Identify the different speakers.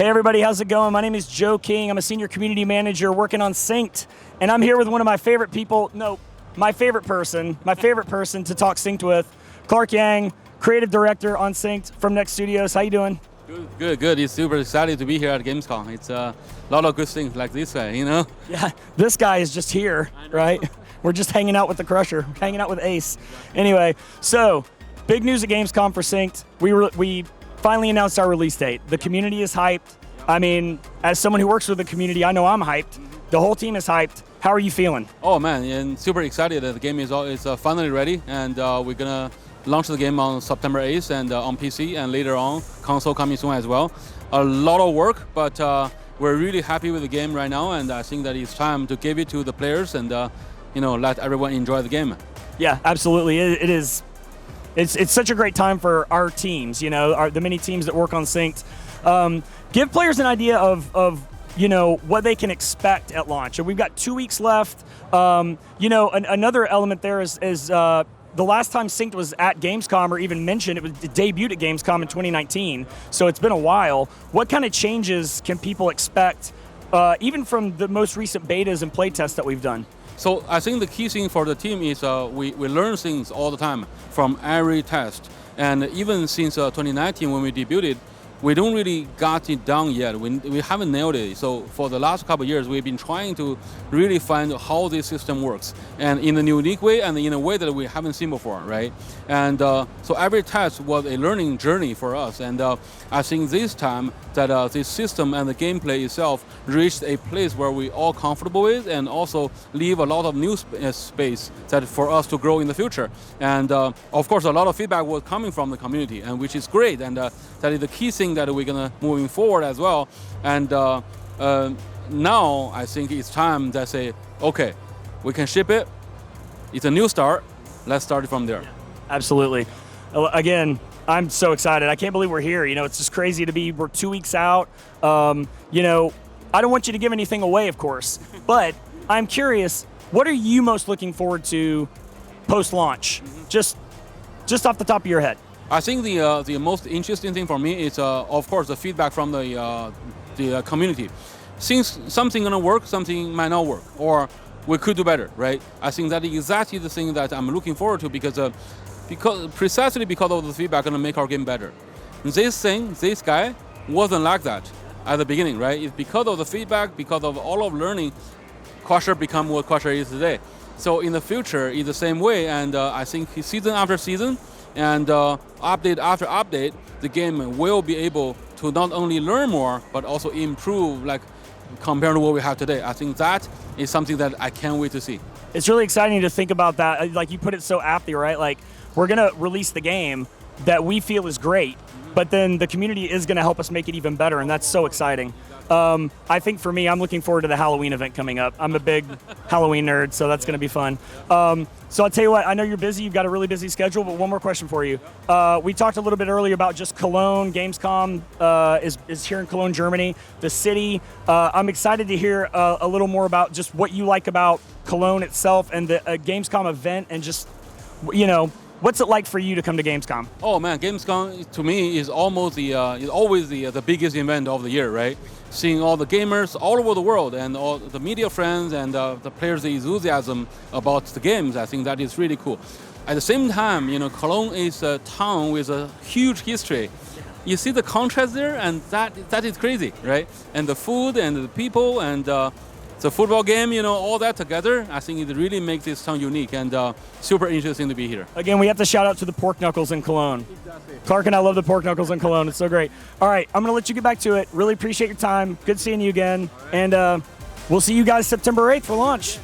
Speaker 1: Hey everybody, how's it going? My name is Joe King. I'm a senior community manager working on Synced, and I'm here with one of my favorite people, my favorite person to talk Synced with, Clark Yang, creative director on Synced from Next Studios. How you doing?
Speaker 2: Good. It's super excited to be here at Gamescom. It's a lot of good things like this guy, you know?
Speaker 1: Yeah, this guy is just here, right? We're just hanging out with the Crusher, hanging out with Ace. Anyway, so big news at Gamescom for Synced. We finally announced our release date. The community is hyped. I mean, as someone who works with the community, I know I'm hyped. The whole team is hyped. How are you feeling?
Speaker 2: Oh man, and super excited that the game is finally ready, and we're gonna launch the game on September 8th and on PC, and later on console coming soon as well. A lot of work, but we're really happy with the game right now, and I think that it's time to give it to the players and let everyone enjoy the game.
Speaker 1: Yeah, absolutely. It is. It's such a great time for our teams. The many teams that work on Synced. Give players an idea of what they can expect at launch. And we've got 2 weeks left. Another element there is the last time Synced was at Gamescom or even mentioned, it debuted at Gamescom in 2019. So it's been a while. What kind of changes can people expect, even from the most recent betas and playtests that we've done?
Speaker 2: So I think the key thing for the team is we learn things all the time from every test. And even since 2019 when we debuted, we don't really got it done yet. We haven't nailed it. So for the last couple of years, we've been trying to really find how this system works, and in a unique way and in a way that we haven't seen before, right? And so every test was a learning journey for us. And I think this time that this system and the gameplay itself reached a place where we're all comfortable with, and also leave a lot of new space that for us to grow in the future. And of course, a lot of feedback was coming from the community, and which is great. And that is the key thing that we're gonna moving forward as well. And now I think it's time to say, okay, we can ship it. It's a new start. Let's start it from there.
Speaker 1: Absolutely. Again, I'm so excited. I can't believe we're here. It's just crazy we're 2 weeks out. I don't want you to give anything away, of course, but I'm curious, what are you most looking forward to post-launch? Just off the top of your head.
Speaker 2: I think the most interesting thing for me is, of course, the feedback from the community. Since something gonna work, something might not work, or we could do better, right? I think that is exactly the thing that I'm looking forward to, because precisely because of the feedback gonna make our game better. This guy wasn't like that at the beginning, right? It's because of the feedback, because of all of learning, Crusher become what Crusher is today. So in the future, it's the same way, and I think season after season, and update after update, the game will be able to not only learn more, but also improve, like compared to what we have today. I think that is something that I can't wait to see.
Speaker 1: It's really exciting to think about that. Like you put it so aptly, right? Like we're gonna release the game that we feel is great, but then the community is gonna help us make it even better, and that's so exciting. I think for me, I'm looking forward to the Halloween event coming up. I'm a big Halloween nerd, so that's going to be fun. So I'll tell you what, I know you're busy. You've got a really busy schedule, but one more question for you. We talked a little bit earlier about just Cologne. Gamescom is here in Cologne, Germany, the city. I'm excited to hear a little more about just what you like about Cologne itself and the Gamescom event, and just, what's it like for you to come to Gamescom?
Speaker 2: Oh man, Gamescom to me is almost is always the biggest event of the year, right? Seeing all the gamers all over the world and all the media friends and the players' enthusiasm about the games, I think that is really cool. At the same time, Cologne is a town with a huge history. You see the contrast there, and that is crazy, right? And the food and the people and the football game, all that together, I think it really makes this town unique and super interesting to be here.
Speaker 1: Again, we have to shout out to the pork knuckles in Cologne. Exactly. Clark and I love the pork knuckles in Cologne. It's so great. All right, I'm going to let you get back to it. Really appreciate your time. Good seeing you again. Right. And we'll see you guys September 8th for launch.